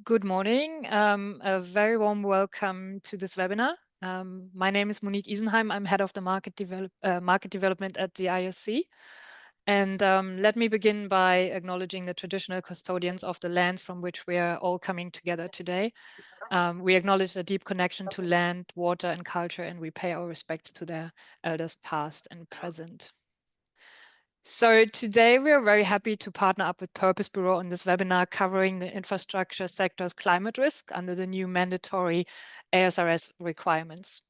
Good morning. A very warm welcome to this webinar. My name is Monique Isenheim. I'm head of the market development at the ISC. And let me begin by acknowledging the traditional custodians of the lands from which we are all coming together today. We acknowledge a deep connection to land, water, and culture, and we pay our respects to their elders past and present. So today we are very happy to partner up with Purpose Bureau on this webinar covering the infrastructure sector's climate risk under the new mandatory ASRS requirements.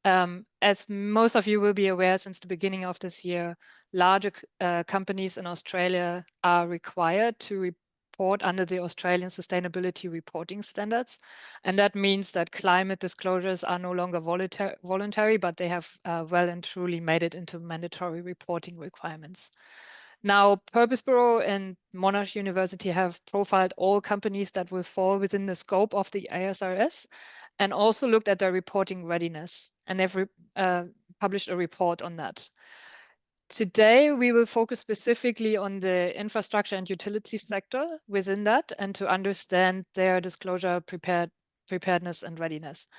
As most of you will be aware, since the beginning of this year, larger companies in Australia are required to report under the Australian Sustainability Reporting Standards. And that means that climate disclosures are no longer voluntary, but they have well and truly made it into mandatory reporting requirements. Now, Purpose Bureau and Monash University have profiled all companies that will fall within the scope of the ASRS and also looked at their reporting readiness. And they've published a report on that. Today, we will focus specifically on the infrastructure and utility sector within that and to understand their disclosure preparedness and readiness.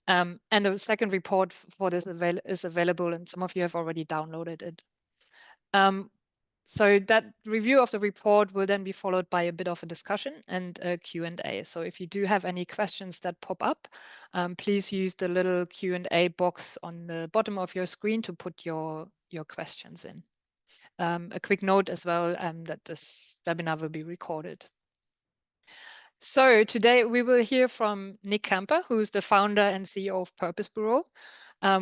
And the second report for this is available, and some of you have already downloaded it. So that review of the report will then be followed by a bit of a discussion and a Q&A. So if you do have any questions that pop up, please use the little Q&A box on the bottom of your screen to put your questions in. A quick note as well that this webinar will be recorded. So today we will hear from Nick Camper, who's the founder and CEO of Purpose Bureau,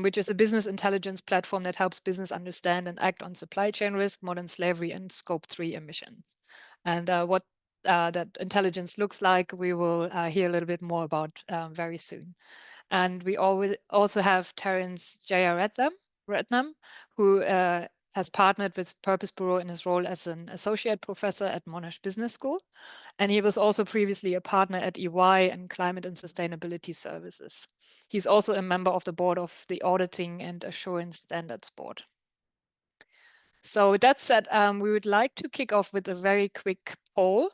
which is a business intelligence platform that helps business understand and act on supply chain risk, modern slavery, and Scope 3 emissions. And what that intelligence looks like, we will hear a little bit more about very soon. And we also have Terence Jayaratham, who has partnered with Purpose Bureau in his role as an associate professor at Monash Business School. And he was also previously a partner at EY and Climate and Sustainability Services. He's also a member of the board of the Auditing and Assurance Standards Board. So with that said, we would like to kick off with a very quick poll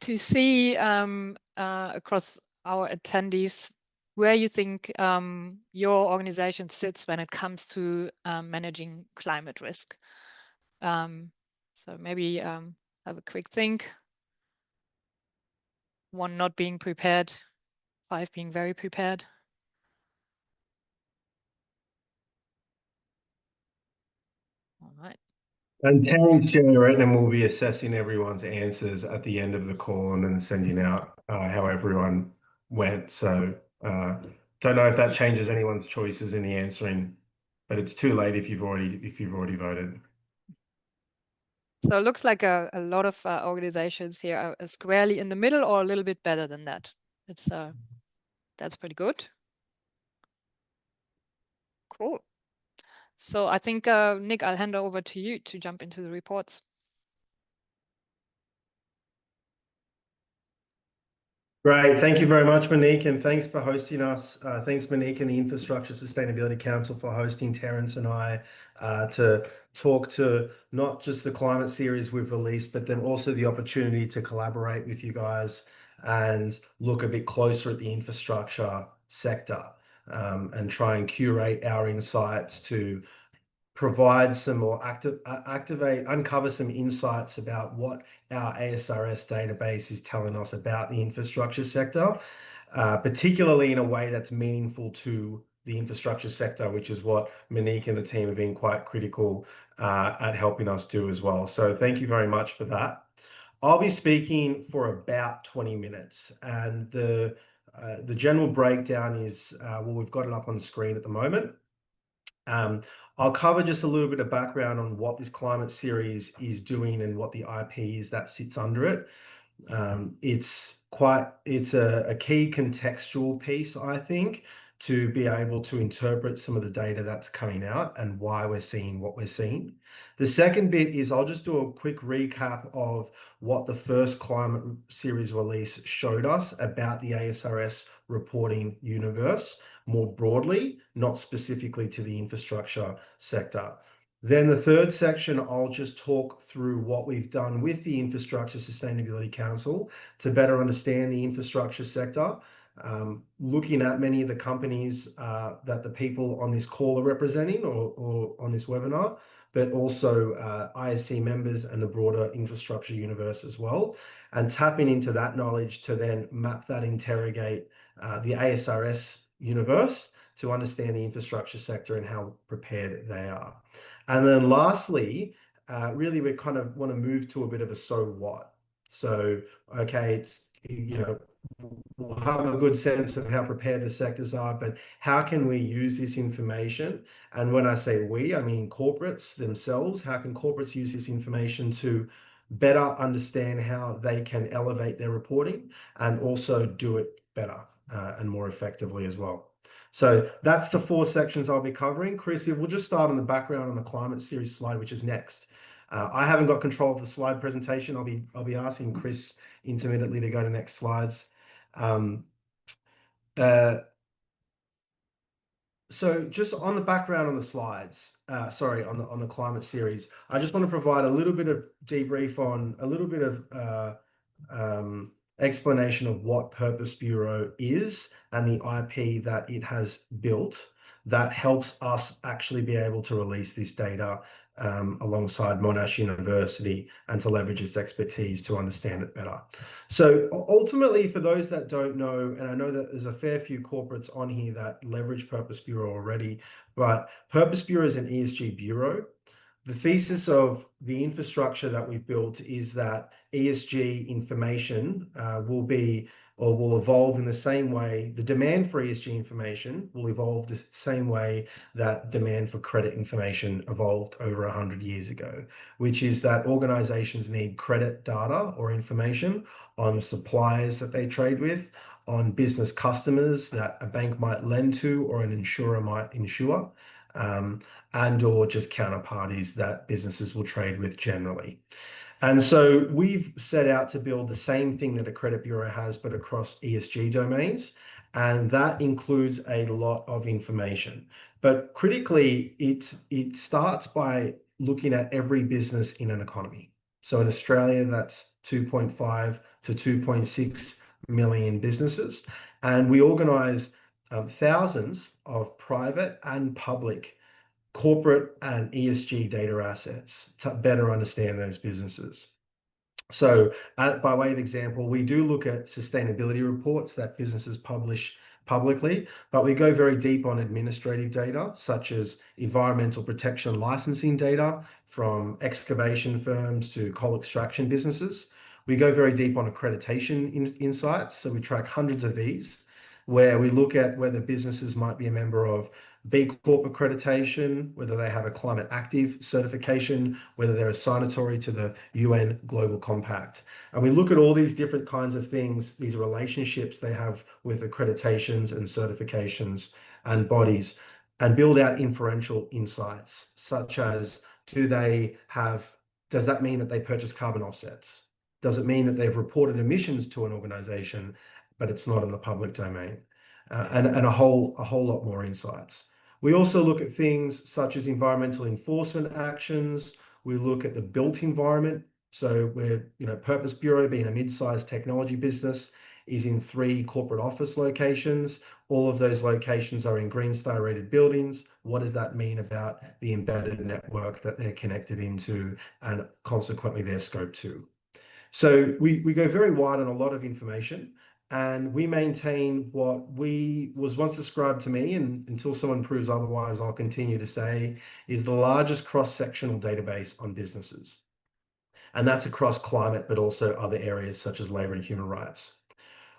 to see across our attendees where you think your organization sits when it comes to managing climate risk. So maybe have a quick think. 1 not being prepared, 5 being very prepared. All right. And Terence Jayaratham will be assessing everyone's answers at the end of the call and then sending out how everyone went. So don't know if that changes anyone's choices in the answering, but it's too late if you've already voted. So it looks like a lot of organizations here are squarely in the middle or a little bit better than that. It's that's pretty good. Cool. So I think, Nick, I'll hand over to you to jump into the reports. Great. Thank you very much, Monique, and thanks for hosting us. Thanks, Monique and the Infrastructure Sustainability Council for hosting Terence and I to talk to not just the climate series we've released, but then also the opportunity to collaborate with you guys and look a bit closer at the infrastructure sector and try and curate our insights to provide some more uncover some insights about what our ASRS database is telling us about the infrastructure sector, particularly in a way that's meaningful to the infrastructure sector, which is what Monique and the team have been quite critical at helping us do as well. So thank you very much for that. I'll be speaking for about 20 minutes, and the general breakdown is, well, we've got it up on the screen at the moment. I'll cover just a little bit of background on what this climate series is doing and what the IP is that sits under it. It's a key contextual piece, I think, to be able to interpret some of the data that's coming out and why we're seeing what we're seeing. The second bit is I'll just do a quick recap of what the first climate series release showed us about the ASRS reporting universe more broadly, not specifically to the infrastructure sector. Then the third section, I'll just talk through what we've done with the Infrastructure Sustainability Council to better understand the infrastructure sector, looking at many of the companies that the people on this call are representing or on this webinar, but also ISC members and the broader infrastructure universe as well, and tapping into that knowledge to then map that, interrogate the ASRS universe to understand the infrastructure sector and how prepared they are. And then lastly, really we kind of want to move to a bit of a so what. So, okay, it's, we'll have a good sense of how prepared the sectors are, but how can we use this information? And when I say we, I mean corporates themselves. How can corporates use this information to better understand how they can elevate their reporting and also do it better and more effectively as well? So that's the 4 sections I'll be covering. Chris, we'll just start on the background on the climate series slide, which is next. I haven't got control of the slide presentation. I'll be asking Chris intermittently to go to next slides. So just on the background on the slides, sorry, on the climate series, I just want to provide a little bit of debrief on a little bit of explanation of what Purpose Bureau is and the IP that it has built that helps us actually be able to release this data alongside Monash University and to leverage its expertise to understand it better. So ultimately, for those that don't know, and I know that there's a fair few corporates on here that leverage Purpose Bureau already, but Purpose Bureau is an ESG bureau. The thesis of the infrastructure that we've built is that ESG information will be or will evolve in the same way. The demand for ESG information will evolve the same way that demand for credit information evolved over 100 years ago, which is that organizations need credit data or information on suppliers that they trade with, on business customers that a bank might lend to or an insurer might insure, and or just counterparties that businesses will trade with generally. And so we've set out to build the same thing that a credit bureau has, but across ESG domains. And that includes a lot of information. But critically, it starts by looking at every business in an economy. So in Australia, that's 2.5 to 2.6 million businesses. And we organize thousands of private and public corporate and ESG data assets to better understand those businesses. So by way of example, we do look at sustainability reports that businesses publish publicly, but we go very deep on administrative data, such as environmental protection licensing data from excavation firms to coal extraction businesses. We go very deep on accreditation insights. So we track hundreds of these, where we look at whether businesses might be a member of B Corp accreditation, whether they have a climate active certification, whether they're a signatory to the UN Global Compact. And we look at all these different kinds of things, these relationships they have with accreditations and certifications and bodies, and build out inferential insights, such as does that mean that they purchase carbon offsets? Does it mean that they've reported emissions to an organization, but it's not in the public domain? And a whole lot more insights. We also look at things such as environmental enforcement actions. We look at the built environment. So we're, Purpose Bureau, being a mid-sized technology business, is in 3 corporate office locations. All of those locations are in Green Star rated buildings. What does that mean about the embedded network that they're connected into and consequently their scope 2? So we go very wide on a lot of information. And we maintain what was once described to me, and until someone proves otherwise, I'll continue to say, is the largest cross-sectional database on businesses. And that's across climate, but also other areas such as labor and human rights.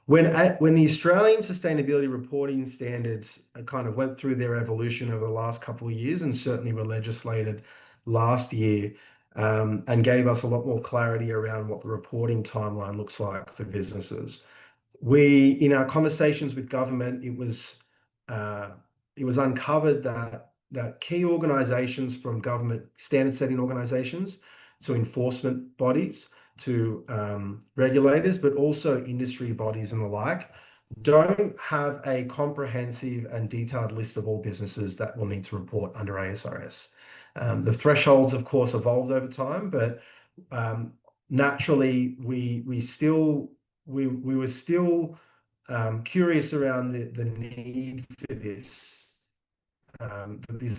When the Australian sustainability reporting standards kind of went through their evolution over the last couple of years, and certainly were legislated last year, and gave us a lot more clarity around what the reporting timeline looks like for businesses. In our conversations with government, it was uncovered that key organizations, from government standard setting organizations to enforcement bodies to regulators, but also industry bodies and the like, don't have a comprehensive and detailed list of all businesses that will need to report under ASRS. The thresholds, of course, evolved over time, but naturally, we were still curious around the need for this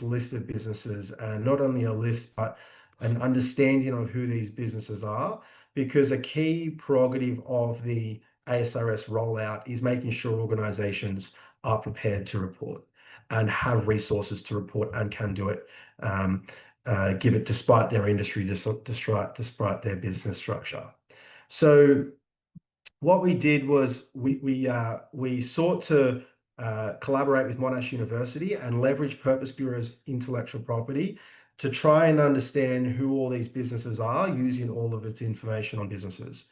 list of businesses, and not only a list, but an understanding of who these businesses are, because a key prerogative of the ASRS rollout is making sure organizations are prepared to report and have resources to report and can do it, give it despite their industry, despite their business structure. So what we did was we sought to collaborate with Monash University and leverage Purpose Bureau's intellectual property to try and understand who all these businesses are using all of its information on businesses.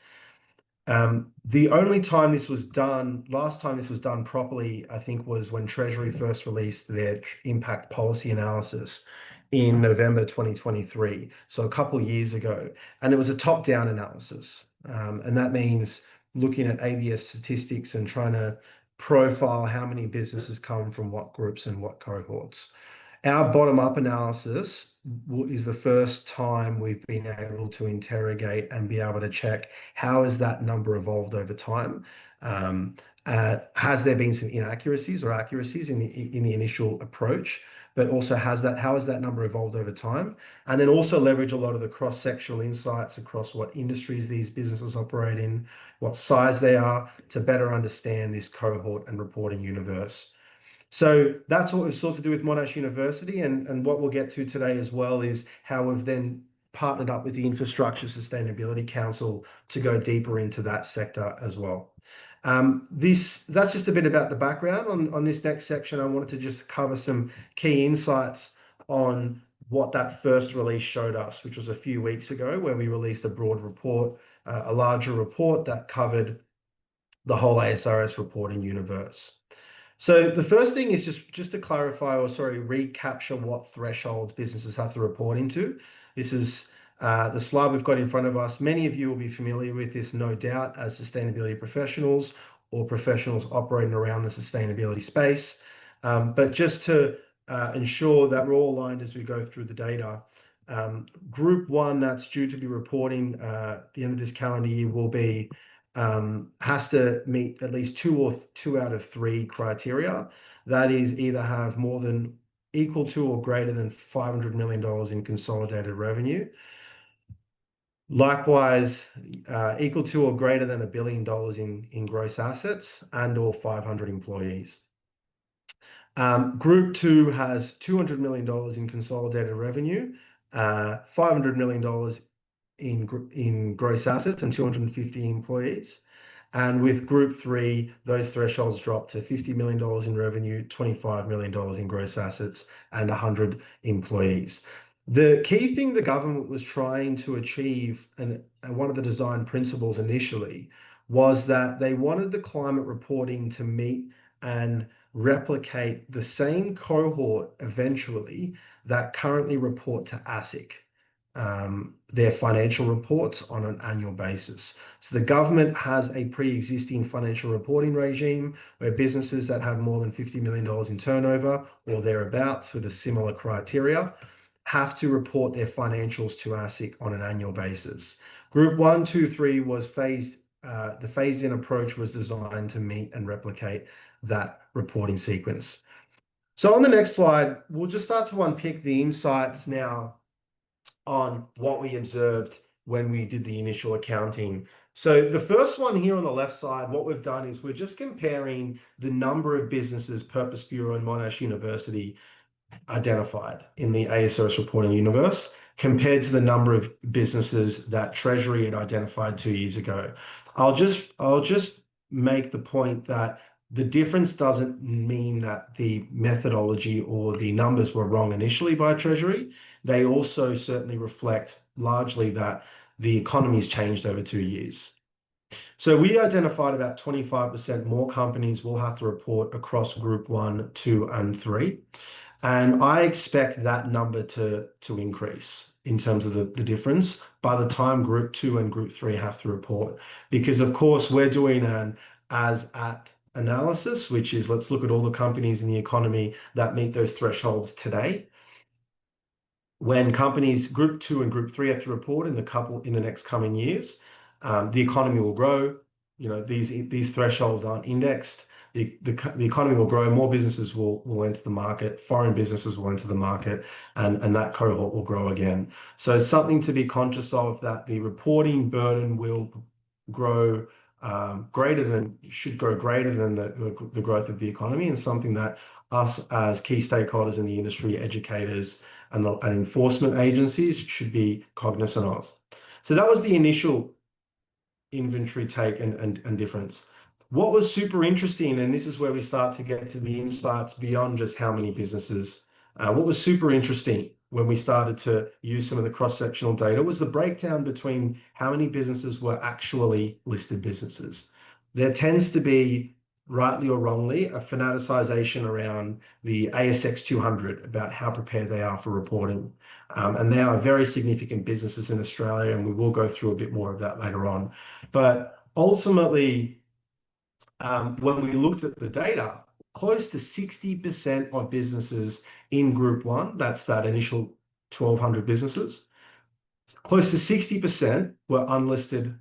The only time this was done, last time this was done properly, I think, was when Treasury first released their impact policy analysis in November 2023, so a couple of years ago. And it was a top-down analysis. And that means looking at ABS statistics and trying to profile how many businesses come from what groups and what cohorts. Our bottom-up analysis is the first time we've been able to interrogate and be able to check how has that number evolved over time. Has there been some inaccuracies or accuracies in the initial approach, but also how has that number evolved over time? And then also leverage a lot of the cross-sectional insights across what industries these businesses operate in, what size they are, to better understand this cohort and reporting universe. So that's what we've sought to do with Monash University, and what we'll get to today as well is how we've then partnered up with the Infrastructure Sustainability Council to go deeper into that sector as well. That's just a bit about the background. On this next section, I wanted to just cover some key insights on what that first release showed us, which was a few weeks ago, where we released a broad report, a larger report that covered the whole ASRS reporting universe. So the first thing is just to clarify, or sorry, recapture what thresholds businesses have to report into. This is the slide we've got in front of us. Many of you will be familiar with this, no doubt, as sustainability professionals or professionals operating around the sustainability space. But just to ensure that we're all aligned as we go through the data, Group 1 that's due to be reporting at the end of this calendar year will be has to meet at least two out of three criteria. That is, either have more than equal to or greater than $500 million in consolidated revenue. Likewise, equal to or greater than $1 billion in gross assets and or 500 employees. Group 2 has $200 million in consolidated revenue, $500 million in gross assets and 250 employees. And with Group 3, those thresholds drop to $50 million in revenue, $25 million in gross assets, and 100 employees. The key thing the government was trying to achieve, and one of the design principles initially, was that they wanted the climate reporting to meet and replicate the same cohort eventually that currently report to ASIC. Their financial reports on an annual basis. So the government has a pre-existing financial reporting regime where businesses that have more than $50 million in turnover or thereabouts with a similar criteria have to report their financials to ASIC on an annual basis. Group 1, 2, 3 was the phased-in approach was designed to meet and replicate that reporting sequence. So on the next slide, we'll just start to unpick the insights now on what we observed when we did the initial accounting. So the first one here on the left side, what we've done is we're just comparing the number of businesses Purpose Bureau and Monash University identified in the ASRS reporting universe compared to the number of businesses that Treasury had identified 2 years ago. I'll just make the point that the difference doesn't mean that the methodology or the numbers were wrong initially by Treasury. They also certainly reflect largely that the economy's changed over 2 years. So we identified about 25% more companies will have to report across Group 1, 2, and 3. And I expect that number to increase in terms of the difference by the time Group 2 and Group 3 have to report. Because, of course, we're doing an as-at analysis, which is let's look at all the companies in the economy that meet those thresholds today. when companies Group 2 and Group 3 have to report in the next coming years, the economy will grow. These thresholds aren't indexed. The economy will grow, more businesses will enter the market, foreign businesses will enter the market, and that cohort will grow again. So it's something to be conscious of, that the reporting burden will grow should grow greater than the growth of the economy, and something that us as key stakeholders in the industry, educators, and enforcement agencies should be cognizant of. So that was the initial inventory take and difference. What was super interesting, and this is where we start to get to the insights beyond just how many businesses, what was super interesting when we started to use some of the cross-sectional data was the breakdown between how many businesses were actually listed businesses. There tends to be, rightly or wrongly, a fanaticization around the ASX 200 about how prepared they are for reporting. And they are very significant businesses in Australia, and we will go through a bit more of that later on. But ultimately, when we looked at the data, close to 60% of businesses in Group 1, that's that initial 1,200 businesses, close to 60% were unlisted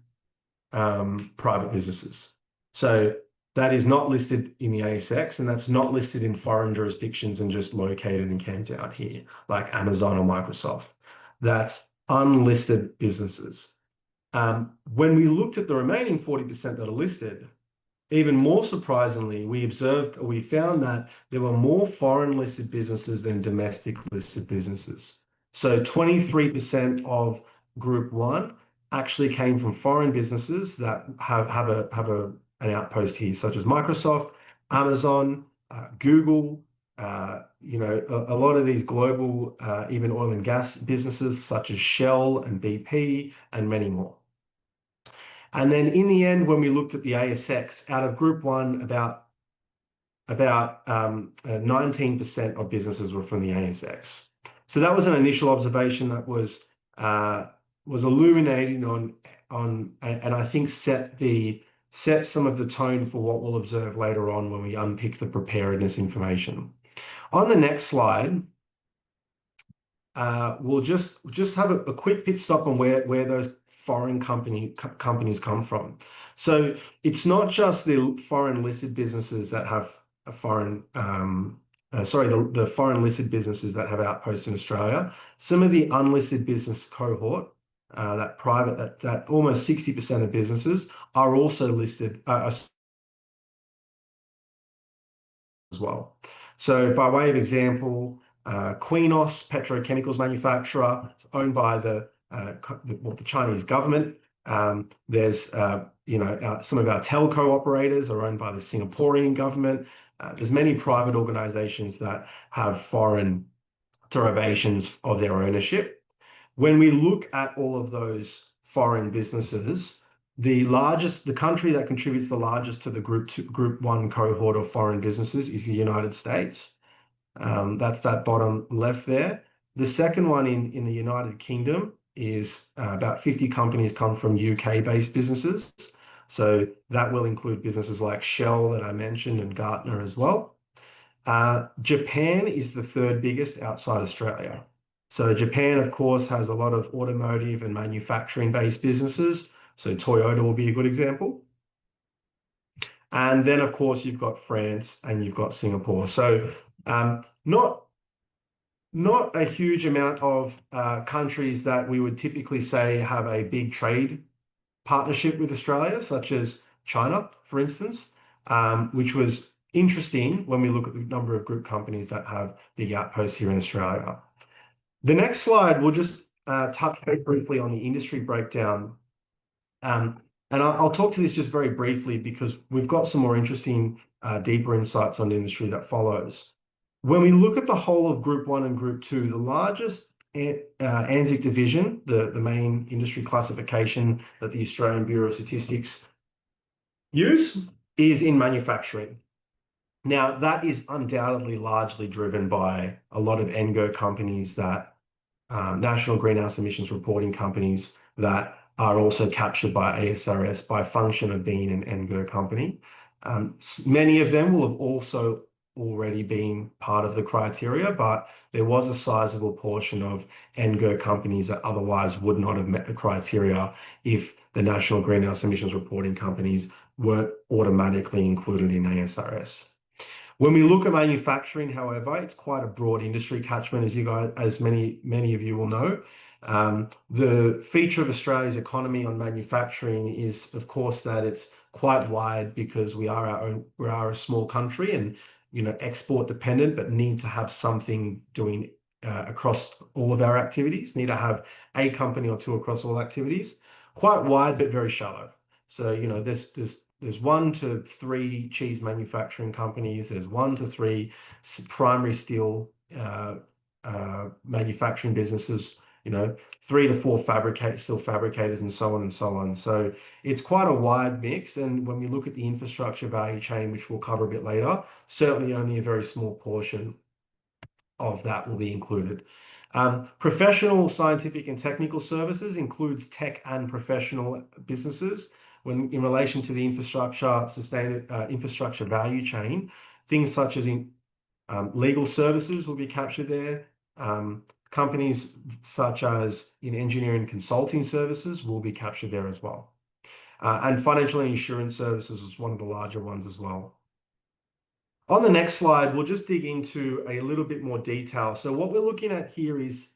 private businesses. So that is not listed in the ASX, and that's not listed in foreign jurisdictions and just located and camped out here, like Amazon or Microsoft. That's unlisted businesses. When we looked at the remaining 40% that are listed, even more surprisingly, we found that there were more foreign listed businesses than domestic listed businesses. So 23% of Group 1 actually came from foreign businesses that have an outpost here, such as Microsoft, Amazon, Google, a lot of these global, even oil and gas businesses such as Shell and BP, and many more. And then in the end, when we looked at the ASX, out of Group 1, about 19% of businesses were from the ASX. So that was an initial observation that was illuminating and I think set some of the tone for what we'll observe later on when we unpick the preparedness information. On the next slide, we'll just have a quick pit stop on where those foreign companies come from. So it's not just the foreign listed businesses that have the foreign listed businesses that have outposts in Australia. Some of the unlisted business cohort, that almost 60% of businesses are also listed as well. So by way of example, Qenos petrochemicals manufacturer, owned by the Chinese government. There's some of our telco operators are owned by the Singaporean government. There's many private organizations that have foreign derivations of their ownership. When we look at all of those foreign businesses, the country that contributes the largest to the Group 1 cohort of foreign businesses is the United States. That's that bottom left there. The second one in the United Kingdom is about 50 companies come from UK-based businesses. So that will include businesses like Shell that I mentioned, and Gartner as well. Japan is the third biggest outside Australia. So Japan, of course, has a lot of automotive and manufacturing-based businesses. So Toyota will be a good example. And then, of course, you've got France and you've got Singapore. So not a huge amount of countries that we would typically say have a big trade partnership with Australia, such as China, for instance, which was interesting when we look at the number of group companies that have big outposts here in Australia. The next slide, we'll just touch very briefly on the industry breakdown. And I'll talk to this just very briefly because we've got some more interesting, deeper insights on the industry that follows. When we look at the whole of Group 1 and Group 2, the largest ANZIC division, the main industry classification that the Australian Bureau of Statistics use, is in manufacturing. Now, that is undoubtedly largely driven by a lot of NGO companies that National Greenhouse Emissions Reporting companies that are also captured by ASRS by function of being an NGO company. Many of them will have also already been part of the criteria, but there was a sizable portion of NGO companies that otherwise would not have met the criteria if the national greenhouse emissions reporting companies weren't automatically included in ASRS. When we look at manufacturing, however, it's quite a broad industry catchment, as many of you will know. The feature of Australia's economy on manufacturing is, of course, that it's quite wide because we are a small country and export dependent, but need to have something doing across all of our activities. Need to have a company or two across all activities. Quite wide, but very shallow. So there's 1 to 3 cheese manufacturing companies. There's 1 to 3 primary steel manufacturing businesses. 3 to 4 steel fabricators, and so on and so on. So it's quite a wide mix. And when we look at the infrastructure value chain, which we'll cover a bit later, certainly only a very small portion of that will be included. Professional, scientific, and technical services includes tech and professional businesses. When in relation to the infrastructure value chain, things such as legal services will be captured there. Companies such as in engineering consulting services will be captured there as well. And financial and insurance services was one of the larger ones as well. On the next slide, we'll just dig into a little bit more detail. So what we're looking at here is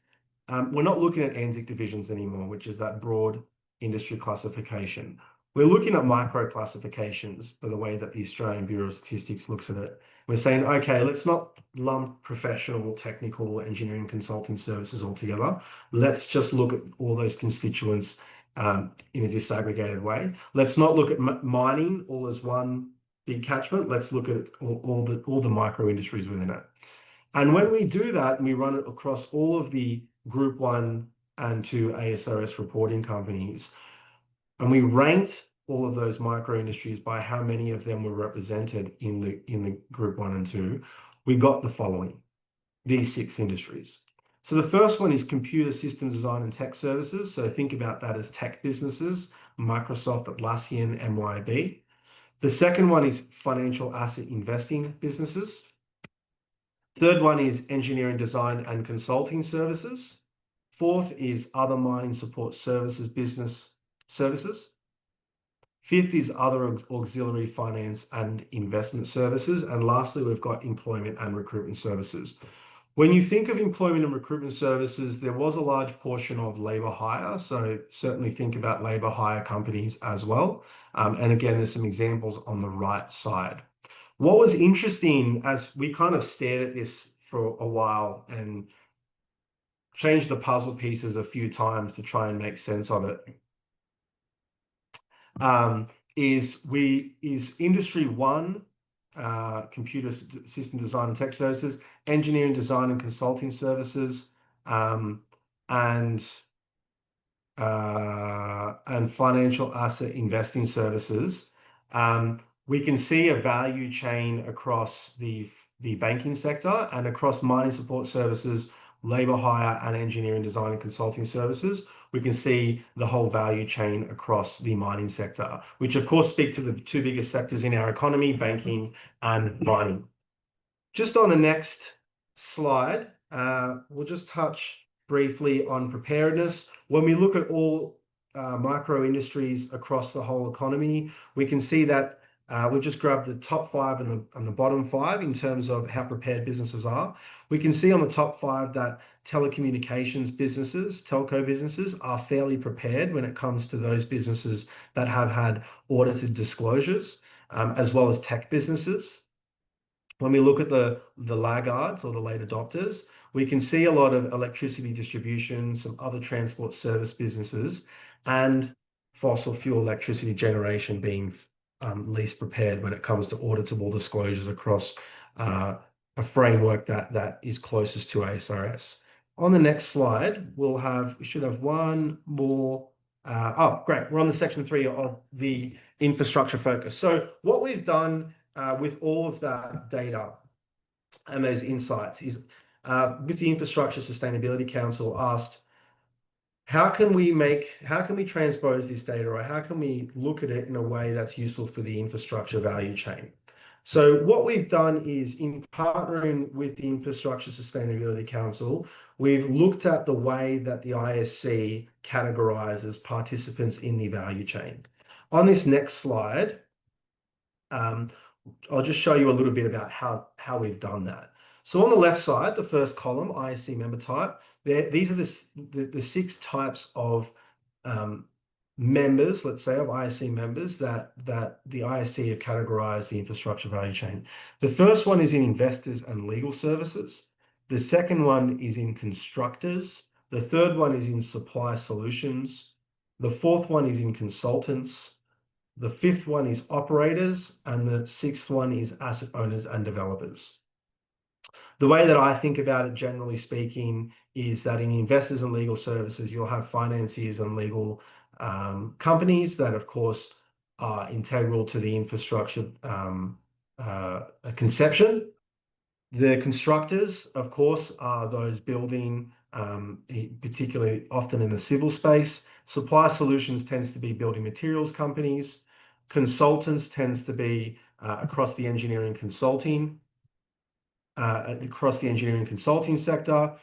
we're not looking at ANZIC divisions anymore, which is that broad industry classification. We're looking at micro classifications by the way that the Australian Bureau of Statistics looks at it. We're saying, okay, let's not lump professional, technical, engineering, consulting services all together. Let's just look at all those constituents in a disaggregated way. Let's not look at mining all as one big catchment. Let's look at all the micro industries within it. And when we do that, and we run it across all of the Group 1 and 2 ASRS reporting companies, and we ranked all of those micro industries by how many of them were represented in the Group 1 and 2, we got the following, these 6 industries. So the first one is computer system design and tech services. So think about that as tech businesses, Microsoft, Atlassian, MYOB. The second one is financial asset investing businesses. Third one is engineering design and consulting services. Fourth is other mining support services business services. Fifth is other auxiliary finance and investment services. And lastly, we've got employment and recruitment services. When you think of employment and recruitment services, there was a large portion of labour hire. So certainly think about labour hire companies as well. And again, there's some examples on the right side. What was interesting as we kind of stared at this for a while and changed the puzzle pieces a few times to try and make sense of it, is industry 1, computer system design and tech services, engineering design and consulting services, and financial asset investing services. We can see a value chain across the banking sector and across mining support services, labour hire, and engineering design and consulting services. We can see the whole value chain across the mining sector, which of course speak to the 2 biggest sectors in our economy, banking and mining. Just on the next slide, we'll just touch briefly on preparedness. When we look at all micro industries across the whole economy, we can see that we've just grabbed the top 5 and the bottom 5 in terms of how prepared businesses are. We can see on the top 5 that telecommunications businesses, telco businesses, are fairly prepared when it comes to those businesses that have had audited disclosures, as well as tech businesses. When we look at the laggards or the late adopters, we can see a lot of electricity distribution, some other transport service businesses, and fossil fuel electricity generation being least prepared when it comes to auditable disclosures across a framework that is closest to ASRS. On the next slide, we should have one more. Oh, great. We're on the section 3 of the infrastructure focus. So what we've done with all of that data and those insights is with the Infrastructure Sustainability Council asked, how can we transpose this data, or how can we look at it in a way that's useful for the infrastructure value chain? So what we've done is, in partnering with the Infrastructure Sustainability Council, we've looked at the way that the ISC categorizes participants in the value chain. On this next slide, I'll just show you a little bit about how we've done that. So on the left side, the first column, ISC member type, these are the 6 types of members, let's say, of ISC members that the ISC have categorized the infrastructure value chain. The first one is in investors and legal services. The second one is in constructors. The third one is in supply solutions. The fourth one is in consultants. The fifth one is operators, and the sixth one is asset owners and developers. The way that I think about it, generally speaking, is that in investors and legal services, you'll have financiers and legal companies that, of course, are integral to the infrastructure conception. The constructors, of course, are those building, particularly often in the civil space. Supply solutions tends to be building materials companies. Consultants tends to be across the engineering consulting sector.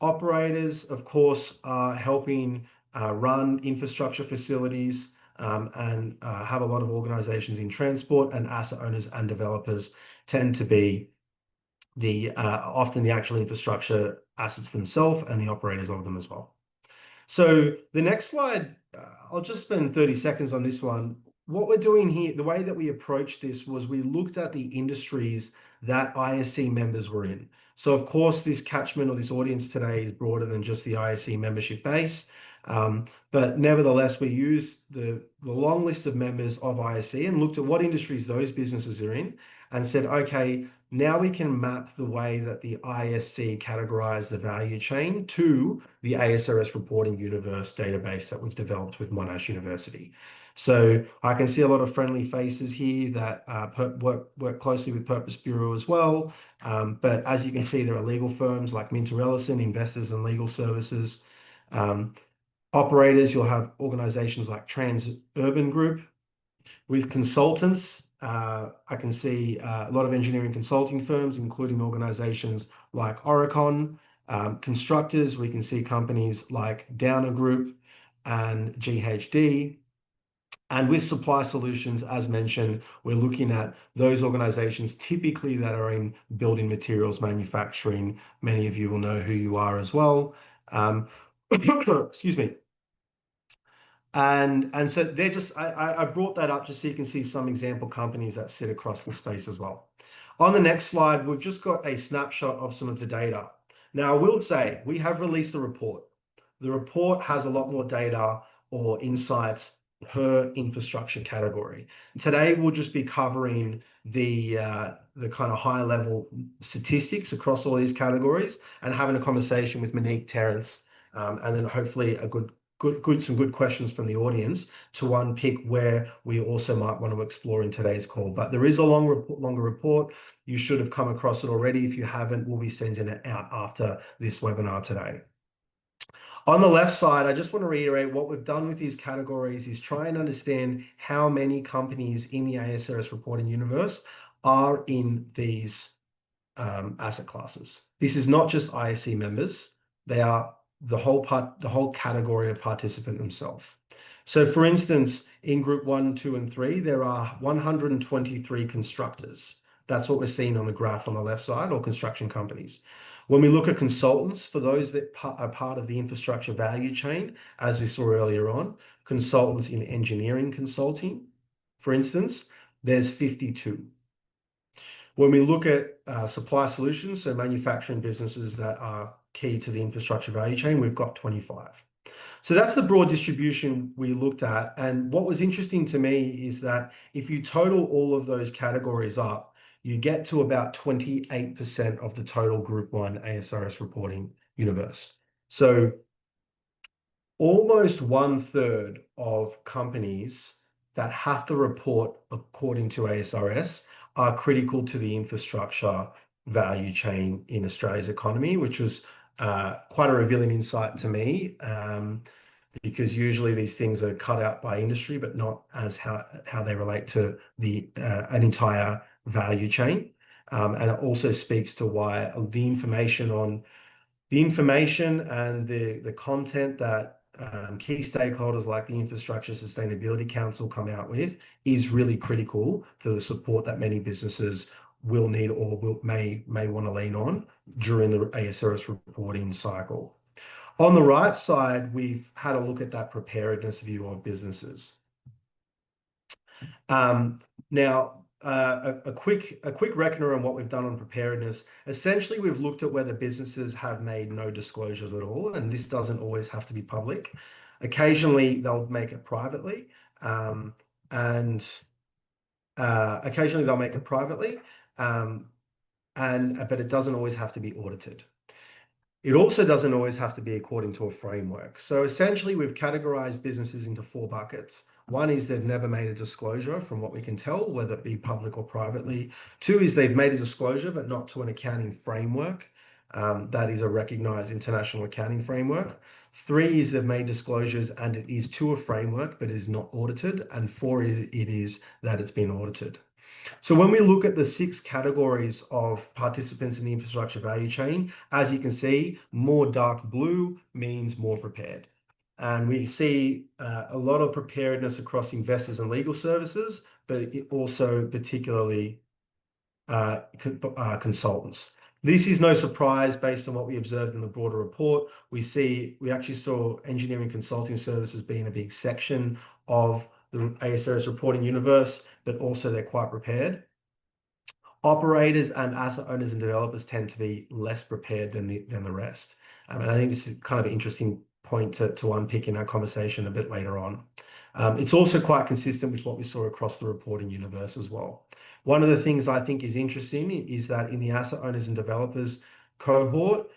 Operators, of course, are helping run infrastructure facilities and have a lot of organizations in transport, and asset owners and developers tend to be often the actual infrastructure assets themselves and the operators of them as well. So the next slide, I'll just spend 30 seconds on this one. What we're doing here, the way that we approached this was we looked at the industries that ISC members were in. So of course, this catchment or this audience today is broader than just the ISC membership base. But nevertheless, we used the long list of members of ISC and looked at what industries those businesses are in and said, okay, now we can map the way that the ISC categorize the value chain to the ASRS Reporting Universe database that we've developed with Monash University. So I can see a lot of friendly faces here that work closely with Purpose Bureau as well. But as you can see, there are legal firms like Minter Ellison, investors and legal services. Operators, you'll have organizations like Transurban Group. With consultants, I can see a lot of engineering consulting firms, including organizations like Oricon. Constructors, we can see companies like Downer Group and GHD. And with supply solutions, as mentioned, we're looking at those organizations typically that are in building materials manufacturing. Many of you will know who you are as well. Excuse me. And so they're just, I brought that up just so you can see some example companies that sit across the space as well. On the next slide, we've just got a snapshot of some of the data. Now, I will say we have released a report. The report has a lot more data or insights per infrastructure category. Today, we'll just be covering the kind of high level statistics across all these categories and having a conversation with Monique, Terence, and then hopefully some good questions from the audience to unpick where we also might want to explore in today's call. But there is a longer report. You should have come across it already. If you haven't, we'll be sending it out after this webinar today. On the left side, I just want to reiterate what we've done with these categories is try and understand how many companies in the ASRS Reporting Universe are in these asset classes. This is not just ISC members. They are the whole category of participant themselves. So for instance, in group 1, 2, and 3, there are 123 constructors. That's what we're seeing on the graph on the left side, or construction companies. When we look at consultants, for those that are part of the infrastructure value chain, as we saw earlier on, consultants in engineering consulting, for instance, there's 52. When we look at supply solutions, so manufacturing businesses that are key to the infrastructure value chain, we've got 25. So that's the broad distribution we looked at. And what was interesting to me is that if you total all of those categories up, you get to about 28% of the total Group 1 ASRS reporting universe. So almost 1/3 of companies that have to report according to ASRS are critical to the infrastructure value chain in Australia's economy, which was quite a revealing insight to me, because usually these things are cut out by industry, but not as how they relate to an entire value chain. And it also speaks to why the information and the content that key stakeholders like the Infrastructure Sustainability Council come out with is really critical to the support that many businesses will need or may want to lean on during the ASRS reporting cycle. On the right side, we've had a look at that preparedness view of businesses. Now, a quick reckoner on what we've done on preparedness. Essentially, we've looked at whether businesses have made no disclosures at all, and this doesn't always have to be public. Occasionally, they'll make it privately, occasionally they'll make it privately, but it doesn't always have to be audited. It also doesn't always have to be according to a framework. So essentially, we've categorized businesses into 4 buckets. One is they've never made a disclosure from what we can tell, whether it be public or privately. 2 is they've made a disclosure, but not to an accounting framework. That is a recognized international accounting framework. 3 is they've made disclosures and it is to a framework, but is not audited. And 4 it is that it's been audited. So when we look at the 6 categories of participants in the infrastructure value chain, as you can see, more dark blue means more prepared. And we see a lot of preparedness across investors and legal services, but it also particularly consultants. This is no surprise based on what we observed in the broader report. We actually saw engineering consulting services being a big section of the ASRS reporting universe, but also they're quite prepared. Operators and asset owners and developers tend to be less prepared than the rest. And I think this is kind of an interesting point to unpick in our conversation a bit later on. It's also quite consistent with what we saw across the reporting universe as well. One of the things I think is interesting is that in the asset owners and developers cohort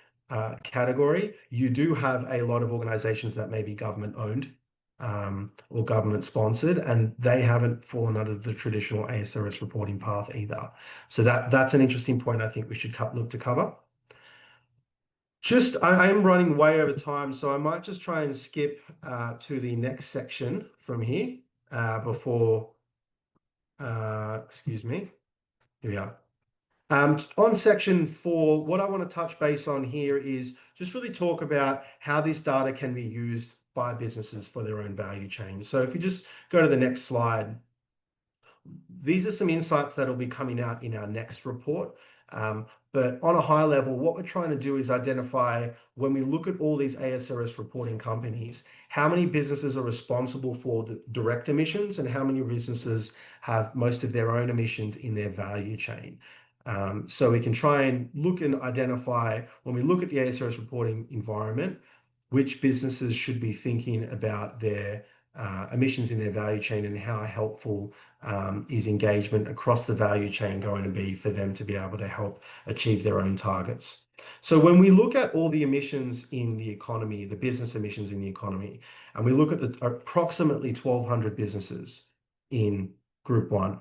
category, you do have a lot of organizations that may be government owned or government sponsored, and they haven't fallen under the traditional ASRS reporting path either. So that's an interesting point I think we should look to cover. I am running way over time, so I might just try and skip to the next section from here excuse me, here we are. On section 4, what I want to touch base on here is just really talk about how this data can be used by businesses for their own value chain. So if you just go to the next slide, these are some insights that will be coming out in our next report. But on a high level, what we're trying to do is identify, when we look at all these ASRS reporting companies, how many businesses are responsible for the direct emissions and how many businesses have most of their own emissions in their value chain. So we can try and look and identify, when we look at the ASRS reporting environment, which businesses should be thinking about their emissions in their value chain and how helpful is engagement across the value chain going to be for them to be able to help achieve their own targets. So when we look at all the emissions in the economy, the business emissions in the economy, and we look at the approximately 1,200 businesses in Group 1,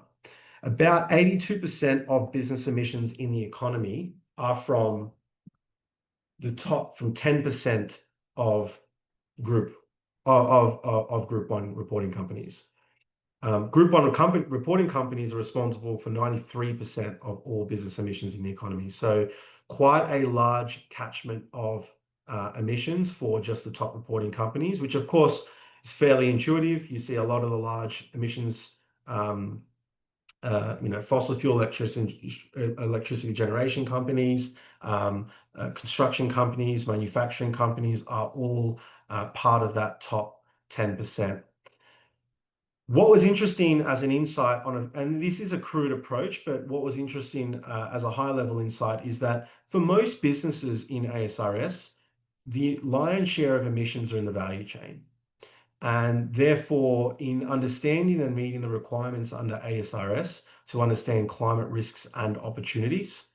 about 82% of business emissions in the economy are from 10% of Group 1 reporting companies. Group 1 reporting companies are responsible for 93% of all business emissions in the economy. So quite a large catchment of emissions for just the top reporting companies, which of course is fairly intuitive. You see a lot of the large emissions, fossil fuel electricity generation companies, construction companies, manufacturing companies are all part of that top 10%. What was interesting as an insight and this is a crude approach, but what was interesting as a high level insight is that for most businesses in ASRS, the lion's share of emissions are in the value chain. And therefore, in understanding and meeting the requirements under ASRS to understand climate risks and opportunities,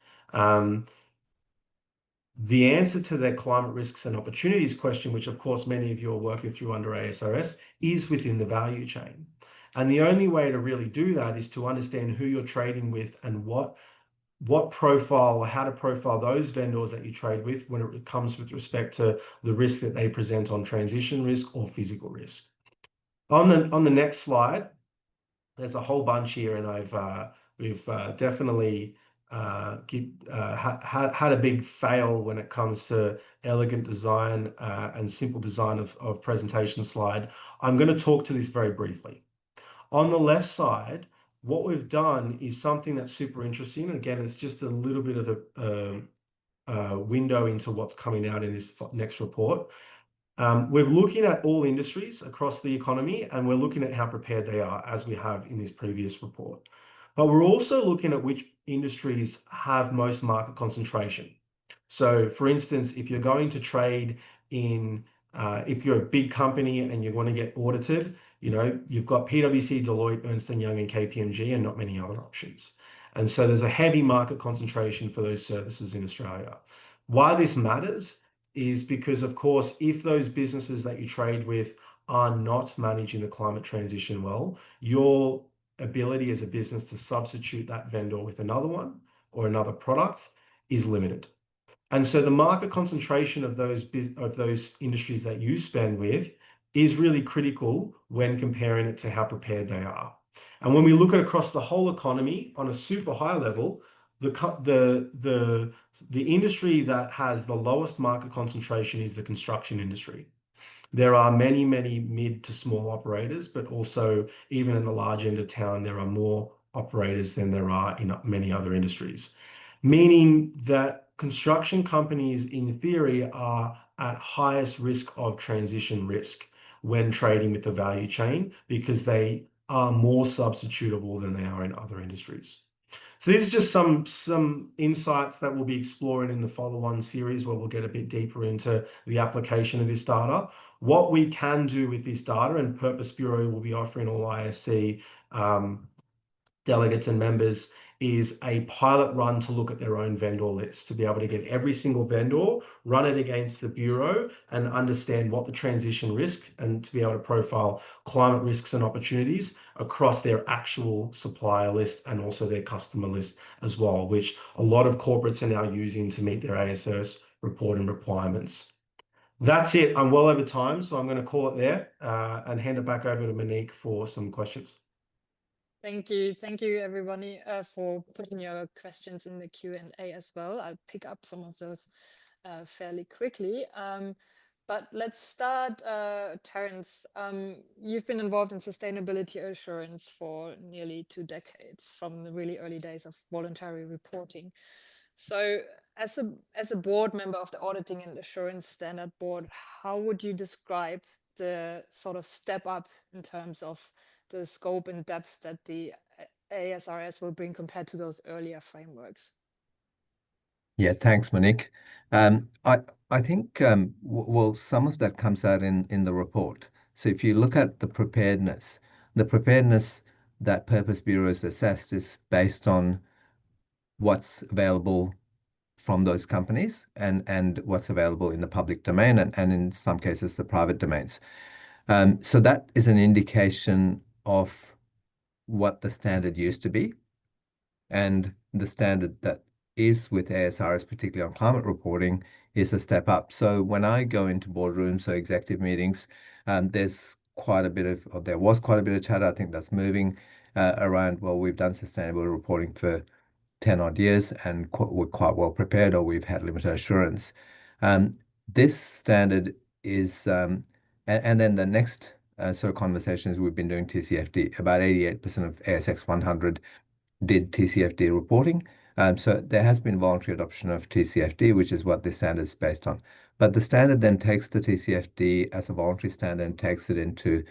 the answer to their climate risks and opportunities question, which of course many of you are working through under ASRS, is within the value chain. And the only way to really do that is to understand who you're trading with and what profile or how to profile those vendors that you trade with when it comes with respect to the risk that they present on transition risk or physical risk. On the next slide, there's a whole bunch here, and We've definitely had a big fail when it comes to elegant design and simple design of presentation slide. I'm going to talk to this very briefly. On the left side, what we've done is something that's super interesting. And again, it's just a little bit of a window into what's coming out in this next report. We're looking at all industries across the economy, and we're looking at how prepared they are, as we have in this previous report. But we're also looking at which industries have most market concentration. So, for instance, if you're going to trade in, if you're a big company and you want to get audited, you've got PwC, Deloitte, Ernst & Young, and KPMG, and not many other options. And so there's a heavy market concentration for those services in Australia. Why this matters is because, of course, if those businesses that you trade with are not managing the climate transition well, your ability as a business to substitute that vendor with another one or another product is limited. And so the market concentration of those industries that you spend with is really critical when comparing it to how prepared they are. And when we look at across the whole economy on a super high level, the industry that has the lowest market concentration is the construction industry. There are many, many mid to small operators, but also even in the large end of town, there are more operators than there are in many other industries, meaning that construction companies, in theory, are at highest risk of transition risk when trading with the value chain because they are more substitutable than they are in other industries. So these are just some insights that we'll be exploring in the follow-on series where we'll get a bit deeper into the application of this data. What we can do with this data, and Purpose Bureau will be offering all ISC delegates and members, is a pilot run to look at their own vendor list, to be able to get every single vendor, run it against the Bureau and understand what the transition risk, and to be able to profile climate risks and opportunities across their actual supplier list and also their customer list as well, which a lot of corporates are now using to meet their ASRS reporting requirements. That's it. I'm well over time, so I'm going to call it there and hand it back over to Monique for some questions. Thank you everybody for putting your questions in the Q&A as well. I'll pick up some of those fairly quickly. But let's start, Terence. You've been involved in sustainability assurance for nearly 2 decades, from the really early days of voluntary reporting. So as a board member of the Auditing and Assurance Standard Board, how would you describe the sort of step up in terms of the scope and depth that the ASRS will bring compared to those earlier frameworks? Yeah, thanks, Monique. I think well, some of that comes out in the report. So if you look at the preparedness that Purpose Bureaus assessed is based on what's available from those companies and what's available in the public domain and in some cases the private domains. So that is an indication of what the standard used to be, and the standard that is with ASRS, particularly on climate reporting, is a step up. So when I go into boardrooms or executive meetings, there's quite a bit of, or there was quite a bit of chatter. I think that's moving around. Well, we've done sustainable reporting for 10 odd years and we're quite well prepared, or we've had limited assurance. This standard is, and then the next sort of conversations we've been doing TCFD, about 88% of ASX 100 did TCFD reporting. So there has been voluntary adoption of TCFD, which is what this standard is based on. But the standard then takes the TCFD as a voluntary standard and takes it into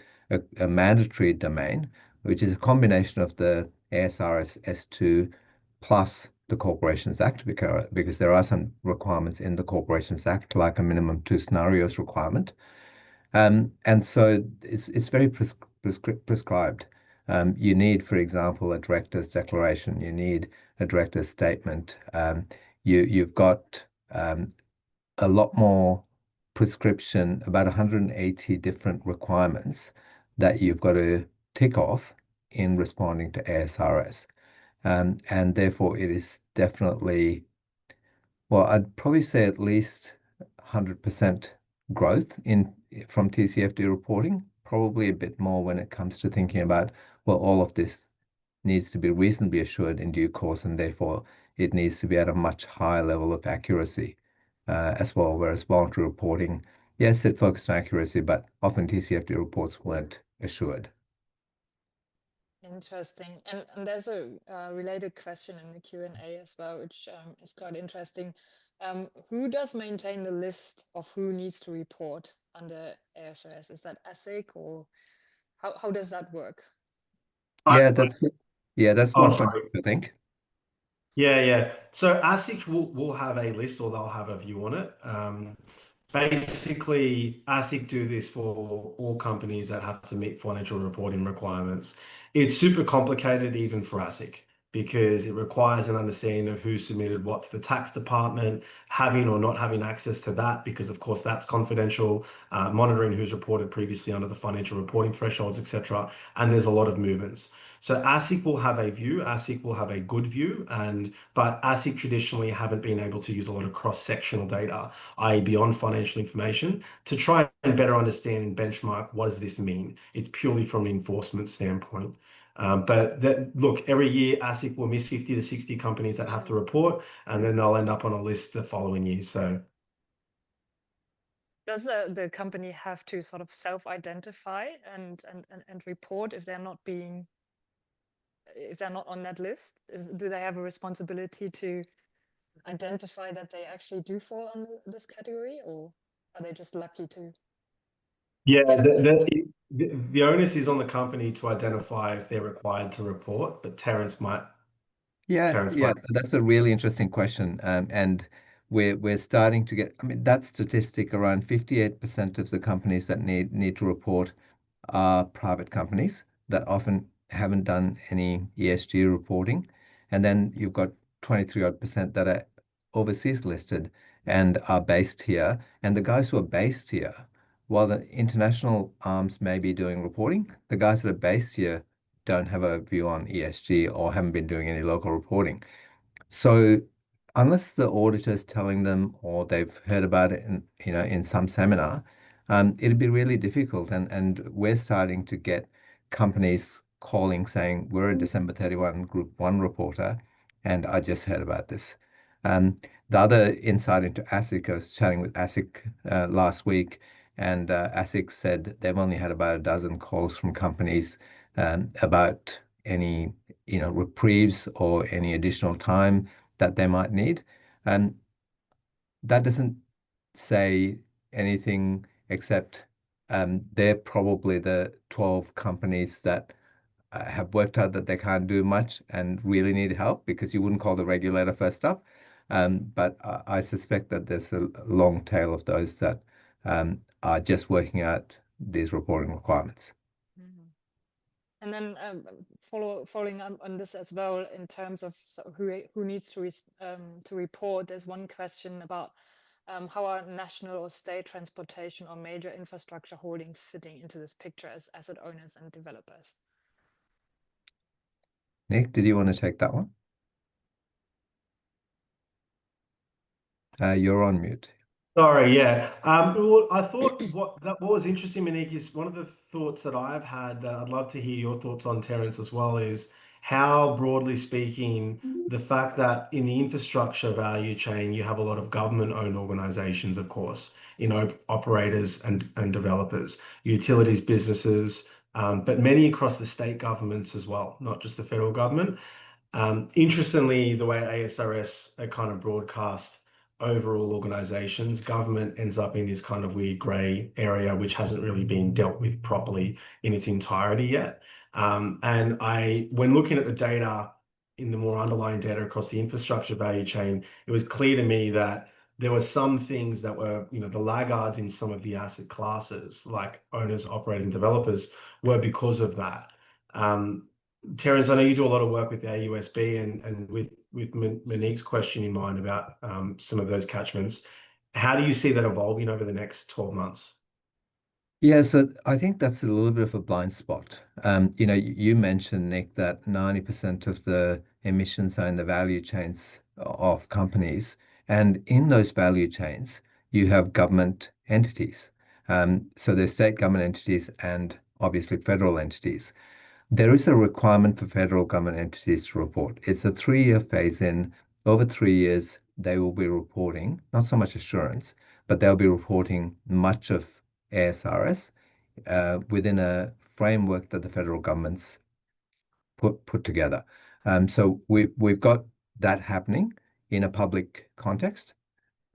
a mandatory domain, which is a combination of the ASRS S2 plus the Corporations Act, because there are some requirements in the Corporations Act, like a minimum 2 scenarios requirement. And so it's very prescribed. You need, for example, a director's declaration. You need a director's statement. You've got a lot more prescription, about 180 different requirements that you've got to tick off in responding to ASRS. And therefore, it is definitely, well, I'd probably say at least 100% growth from TCFD reporting, probably a bit more when it comes to thinking about, well, all of this needs to be reasonably assured in due course, and therefore it needs to be at a much higher level of accuracy as well. Whereas voluntary reporting, yes, it focused on accuracy, but often TCFD reports weren't assured. Interesting. And there's a related question in the Q&A as well, which is quite interesting. Who does maintain the list of who needs to report under ASRS? Is that ASIC, or how does that work? Yeah, that's Oh, one point, sorry. I think. Yeah. So ASIC will have a list, or they'll have a view on it. Basically, ASIC do this for all companies that have to meet financial reporting requirements. It's super complicated even for ASIC because it requires an understanding of who submitted what to the tax department, having or not having access to that, because of course that's confidential, monitoring who's reported previously under the financial reporting thresholds, etc. And there's a lot of movements. So ASIC will have a view, ASIC will have a good view, but ASIC traditionally haven't been able to use a lot of cross-sectional data, i.e. beyond financial information, to try and better understand and benchmark what does this mean. It's purely from an enforcement standpoint. Look, every year ASIC will miss 50 to 60 companies that have to report, and then they'll end up on a list the following year. So does the company have to sort of self-identify and report if they're not on that list? Do they have a responsibility to identify that they actually do fall under this category, or are they just lucky to yeah, get alert? the onus is on the company to identify if they're required to report, but Terence might. Yeah, that's a really interesting question. And we're starting to get, I mean, that statistic around 58% of the companies that need to report are private companies that often haven't done any ESG reporting. And then you've got 23 odd percent that are overseas listed and are based here. And the guys who are based here, while the international arms may be doing reporting, the guys that are based here don't have a view on ESG or haven't been doing any local reporting. So unless the auditor's telling them or they've heard about it in some seminar, it'd be really difficult. And we're starting to get companies calling saying, we're a December 31 Group 1 reporter, and I just heard about this. The other insight into ASIC, I was chatting with ASIC last week, and ASIC said they've only had about a dozen calls from companies about any reprieves or any additional time that they might need. And that doesn't say anything except they're probably the 12 companies that have worked out that they can't do much and really need help, because you wouldn't call the regulator first up. But I suspect that there's a long tail of those that are just working out these reporting requirements. Mhm. And then following on this as well, in terms of who needs to report, there's one question about how are national or state transportation or major infrastructure holdings fitting into this picture as asset owners and developers? Nick, did you want to take that one? You're on mute. Sorry, yeah. Well, I thought what was interesting, Monique, is one of the thoughts that I've had that I'd love to hear your thoughts on, Terence, as well, is how, broadly speaking, the fact that in the infrastructure value chain, you have a lot of government-owned organizations, of course, operators and developers, utilities, businesses, but many across the state governments as well, not just the federal government. Interestingly, the way ASRS are kind of broadcast overall organizations, government ends up in this kind of weird gray area, which hasn't really been dealt with properly in its entirety yet. When looking at the data in the more underlying data across the infrastructure value chain, it was clear to me that there were some things that were, the laggards in some of the asset classes, like owners, operators, and developers, were because of that. Terence, I know you do a lot of work with the AUSB, and with Monique's question in mind about some of those catchments, how do you see that evolving over the next 12 months? Yeah, so I think that's a little bit of a blind spot. You mentioned, Nick, that 90% of the emissions are in the value chains of companies. And in those value chains, you have government entities. So there's state government entities and obviously federal entities. There is a requirement for federal government entities to report. It's a 3-year phase in. Over 3 years, they will be reporting, not so much assurance, but they'll be reporting much of ASRS within a framework that the federal government's put together. So we've got that happening in a public context.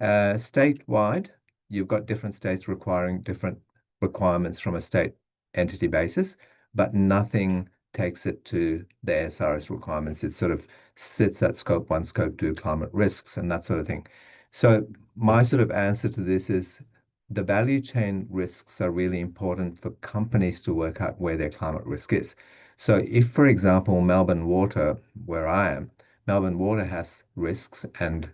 Statewide, you've got different states requiring different requirements from a state entity basis, but nothing takes it to the ASRS requirements. It sort of sits at scope 1, scope 2 climate risks and that sort of thing. So my sort of answer to this is the value chain risks are really important for companies to work out where their climate risk is. So if, for example, Melbourne Water, where I am, Melbourne Water has risks and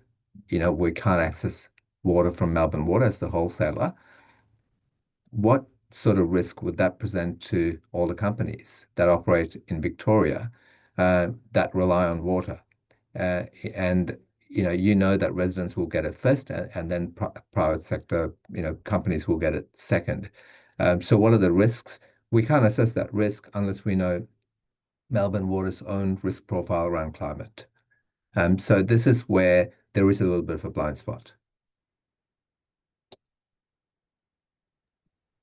we can't access water from Melbourne Water as the wholesaler. What sort of risk would that present to all the companies that operate in Victoria that rely on water? And that residents will get it first, and then private sector, companies will get it second. So what are the risks? We can't assess that risk unless we know Melbourne Water's own risk profile around climate. So this is where there is a little bit of a blind spot.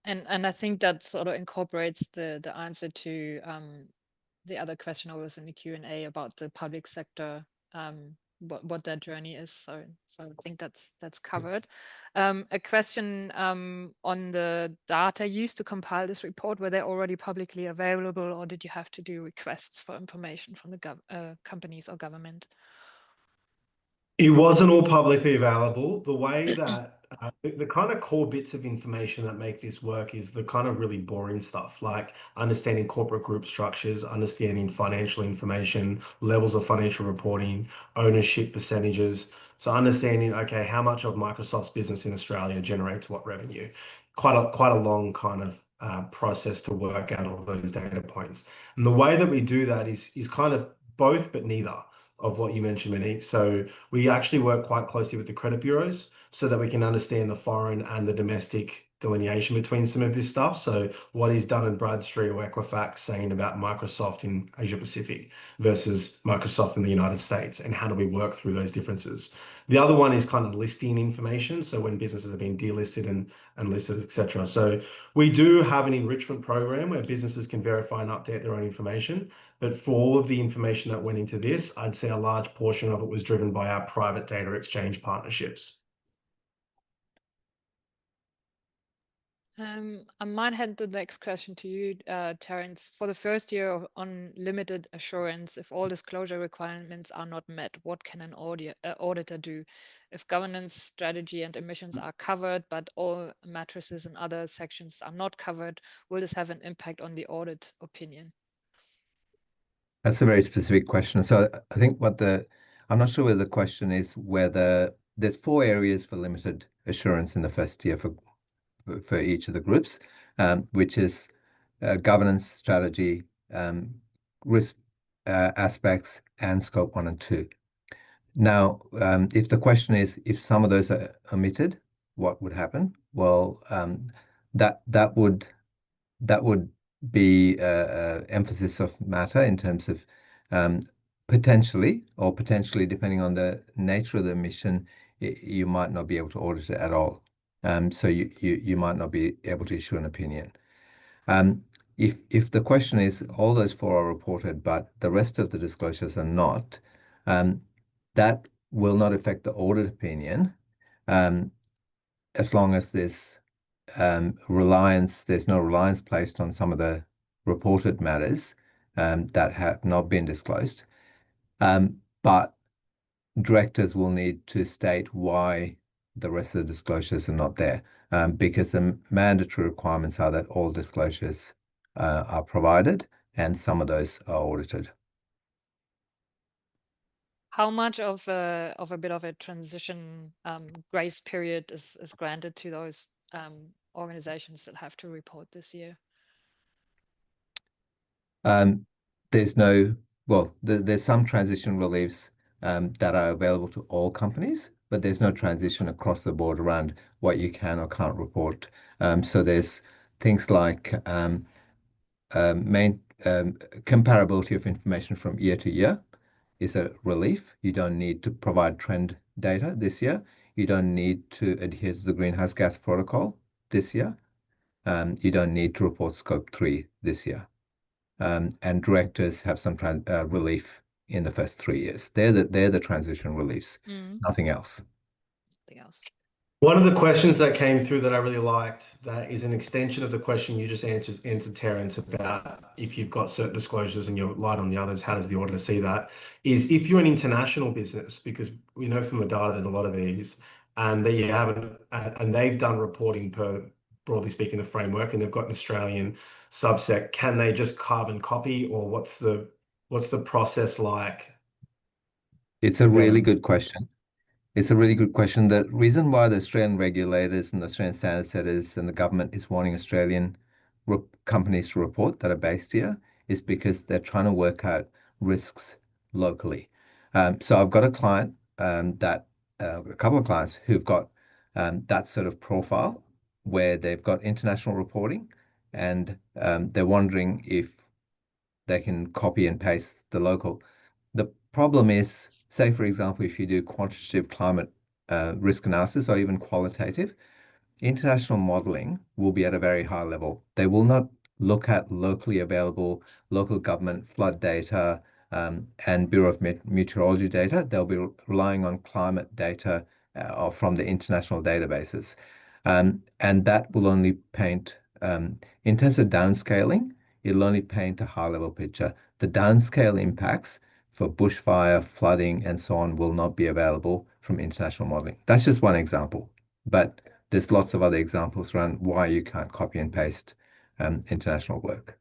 And I think that sort of incorporates the answer to the other question I was in the Q&A about the public sector, what their journey is. So I think that's covered. A question on the data used to compile this report, were they already publicly available, or did you have to do requests for information from the companies or government? It wasn't all publicly available. The way that the kind of core bits of information that make this work is the kind of really boring stuff, like understanding corporate group structures, understanding financial information, levels of financial reporting, ownership percentages. So understanding, okay, how much of Microsoft's business in Australia generates what revenue. Quite a long kind of process to work out all those data points. And the way that we do that is kind of both, but neither of what you mentioned, Monique. So we actually work quite closely with the credit bureaus so that we can understand the foreign and the domestic delineation between some of this stuff. So what is Dun& Bradstreet or Equifax saying about Microsoft in Asia Pacific versus Microsoft in the United States, and how do we work through those differences? The other one is kind of listing information. So when businesses have been delisted and listed, etc. So we do have an enrichment program where businesses can verify and update their own information. But for all of the information that went into this, I'd say a large portion of it was driven by our private data exchange partnerships. I might hand the next question to you, Terence. For the first year on limited assurance, if all disclosure requirements are not met, what can an auditor do? If governance, strategy, and emissions are covered, but all matrices and other sections are not covered, will this have an impact on the audit opinion? That's a very specific question. So I think I'm not sure whether the question is whether there's 4 areas for limited assurance in the first year for each of the groups, which is governance, strategy, risk aspects, and scope 1 and 2. Now, if the question is if some of those are omitted, what would happen? Well, that would be emphasis of matter in terms of potentially, depending on the nature of the emission, you might not be able to audit it at all. So you might not be able to issue an opinion. If the question is all those 4 are reported, but the rest of the disclosures are not, that will not affect the audit opinion as long as there's no reliance placed on some of the reported matters that have not been disclosed. But directors will need to state why the rest of the disclosures are not there, because the mandatory requirements are that all disclosures are provided and some of those are audited. How much of a bit of a transition grace period is granted to those organizations that have to report this year? There's some transition reliefs that are available to all companies, but there's no transition across the board around what you can or can't report. So there's things like comparability of information from year to year is a relief. You don't need to provide trend data this year. You don't need to adhere to the greenhouse gas protocol this year. You don't need to report scope 3 this year. And directors have some relief in the first 3 years. They're the transition reliefs, nothing else. Nothing else. One of the questions that came through that I really liked, that is an extension of the question you just answered, Terence, about if you've got certain disclosures and you're light on the others, how does the auditor see that? Is if you're an international business, because we know from the data there's a lot of these, and that you haven't, and they've done reporting per, broadly speaking, the framework, and they've got an Australian subsect, can they just carbon copy, or what's the process like? It's a really good question. It's a really good question. The reason why the Australian regulators and the Australian standard setters and the government is wanting Australian companies to report that are based here is because they're trying to work out risks locally. So I've got a client a couple of clients who've got that sort of profile where they've got international reporting, and they're wondering if they can copy and paste the local. The problem is, say, for example, if you do quantitative climate risk analysis or even qualitative, international modeling will be at a very high level. They will not look at locally available local government flood data and Bureau of Meteorology data. They'll be relying on climate data from the international databases. And that will only paint, in terms of downscaling, it'll only paint a high-level picture. The downscale impacts for bushfire, flooding, and so on will not be available from international modeling. That's just one example, but there's lots of other examples around why you can't copy and paste international work.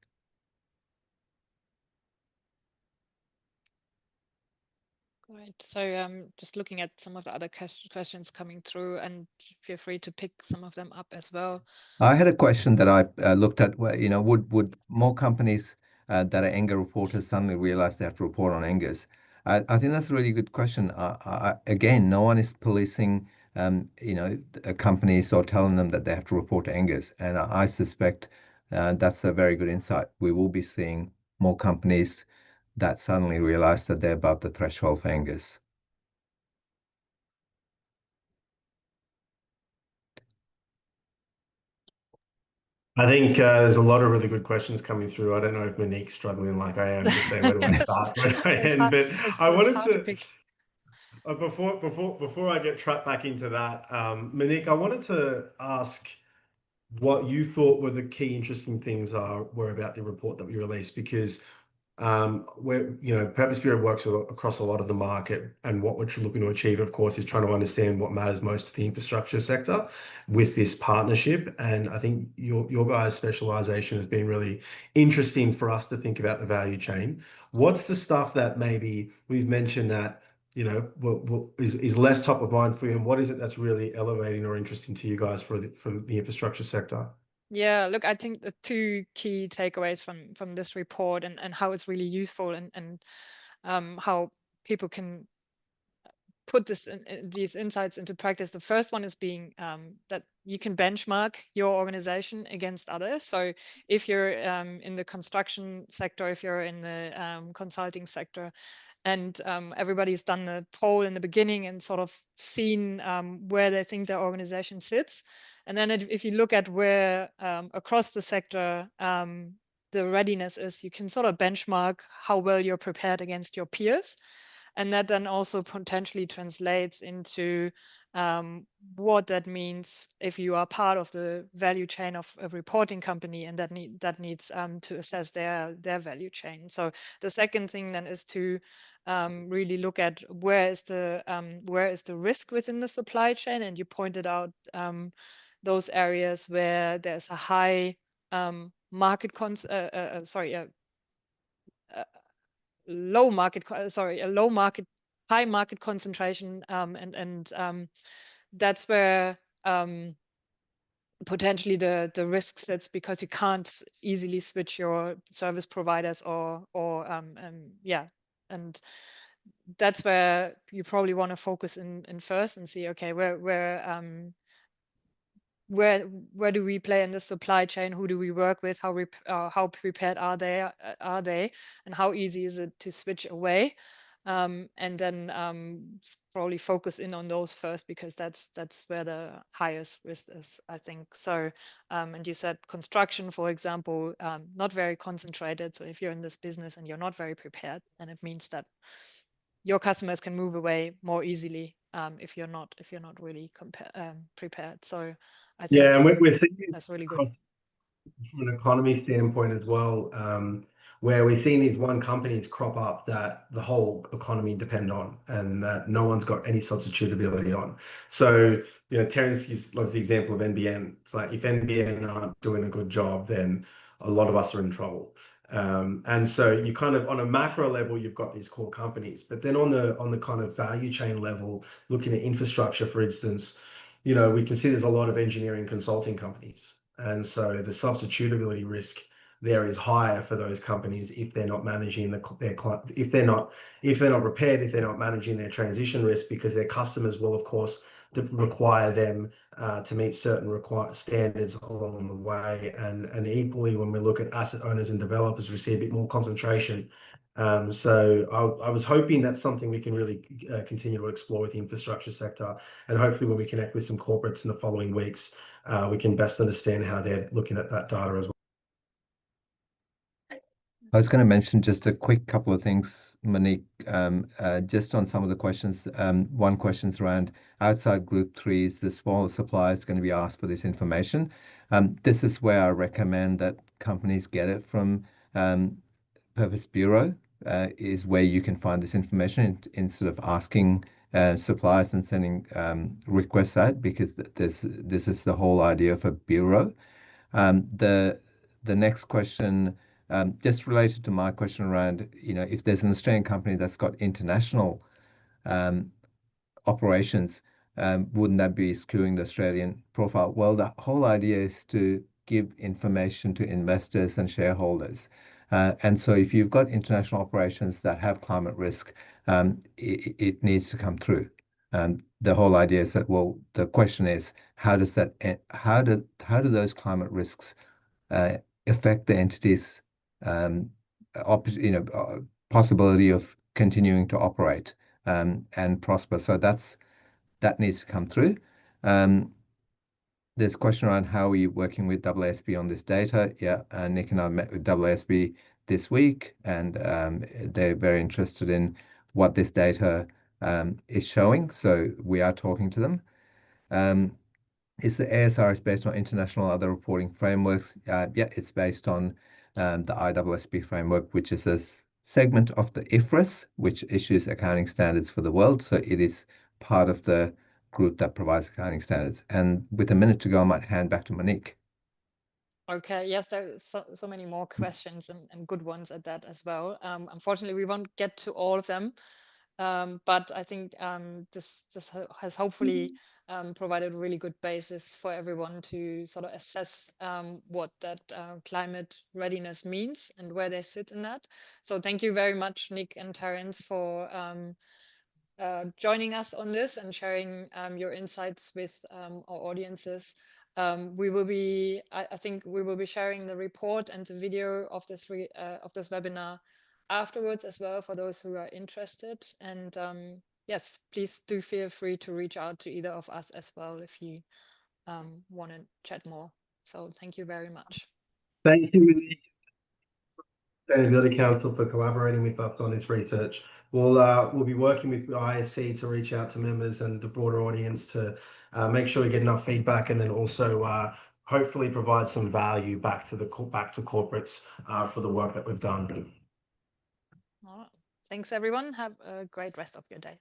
Great. So just looking at some of the other questions coming through, and feel free to pick some of them up as well. I had a question that I looked at where, would more companies that are ENGA reporters suddenly realize they have to report on ENGAs? I think that's a really good question. Again, no one is policing, companies or telling them that they have to report to ENGAs. And I suspect that's a very good insight. We will be seeing more companies that suddenly realize that they're above the threshold for ENGAs. I think there's a lot of really good questions coming through. I don't know if Monique's struggling like I am to say where do I start, where do I end, but I wanted to pick. Before I get trapped back into that, Monique, I wanted to ask what you thought were the key interesting things were about the report that we released, because where Purpose Bureau works across a lot of the market, and what we're looking to achieve, of course, is trying to understand what matters most to the infrastructure sector with this partnership. And I think your guys' specialization has been really interesting for us to think about the value chain. What's the stuff that maybe we've mentioned that is less top of mind for you, and what is it that's really elevating or interesting to you guys for the infrastructure sector? Yeah, look, I think the two key takeaways from this report and how it's really useful and how people can put these insights into practice. The first one is being that you can benchmark your organization against others. So if you're in the construction sector, if you're in the consulting sector, and everybody's done a poll in the beginning and sort of seen where they think their organization sits. And then if you look at where across the sector the readiness is, you can sort of benchmark how well you're prepared against your peers. And that then also potentially translates into what that means if you are part of the value chain of a reporting company, and that needs to assess their value chain. So the second thing then is to really look at where is the risk within the supply chain, and you pointed out those areas where there's a high high market concentration, and that's where potentially the risk sits, because you can't easily switch your service providers and that's where you probably want to focus in first and see, okay, where where do we play in the supply chain? Who do we work with? How prepared are they, and how easy is it to switch away? And then probably focus in on those first, because that's where the highest risk is, I think. So, and you said construction, for example, not very concentrated. So if you're in this business and you're not very prepared, then it means that your customers can move away more easily if you're not really prepared. So I think Yeah, and we're seeing that's really good. From an economy standpoint as well, where we're seeing these one companies crop up that the whole economy depend on, and that no one's got any substitutability on. So, you know, Terence loves the example of NBN. It's like, if NBN aren't doing a good job, then a lot of us are in trouble. And so you kind of, on a macro level, you've got these core companies, but then on the kind of value chain level, looking at infrastructure, for instance, you know, we can see there's a lot of engineering consulting companies. And so the substitutability risk there is higher for those companies if they're not managing if they're not prepared, if they're not managing their transition risk, because their customers will, of course, require them to meet certain standards along the way. And equally, when we look at asset owners and developers, we see a bit more concentration. So I was hoping that's something we can really continue to explore with the infrastructure sector, and hopefully when we connect with some corporates in the following weeks, we can best understand how they're looking at that data as well. I was going to mention just a quick couple of things, Monique, just on some of the questions. One question's around outside group threes, the smaller suppliers going to be asked for this information. This is where I recommend that companies get it from Purpose Bureau, is where you can find this information instead of asking suppliers and sending requests out, because this is the whole idea of a bureau. The next question, just related to my question around, you know, if there's an Australian company that's got international operations, wouldn't that be skewing the Australian profile? Well, the whole idea is to give information to investors and shareholders. And so if you've got international operations that have climate risk, it needs to come through. And the whole idea is that, well, the question is, how do those climate risks affect the entity's possibility of continuing to operate and prosper? So that needs to come through. There's a question around how are you working with AASB on this data? Yeah, Nick and I met with AASB this week, and they're very interested in what this data is showing. So we are talking to them. Is the ASRS based on international other reporting frameworks? Yeah, it's based on the ISSB framework, which is a segment of the IFRS, which issues accounting standards for the world. So it is part of the group that provides accounting standards. And with a minute to go, I might hand back to Monique. Okay, yes, there's so many more questions and good ones at that as well. Unfortunately, we won't get to all of them, but I think this has hopefully provided a really good basis for everyone to sort of assess what that climate readiness means and where they sit in that. So thank you very much, Nick and Terence, for joining us on this and sharing your insights with our audiences. I think we will be sharing the report and the video of this webinar afterwards as well, for those who are interested. And yes, please do feel free to reach out to either of us as well if you want to chat more. So thank you very much. Thank you, Monique, Sustainability Council, for collaborating with us on this research. We'll be working with ISC to reach out to members and the broader audience to make sure we get enough feedback, and then also hopefully provide some value back to corporates for the work that we've done. All right. Thanks, everyone. Have a great rest of your day.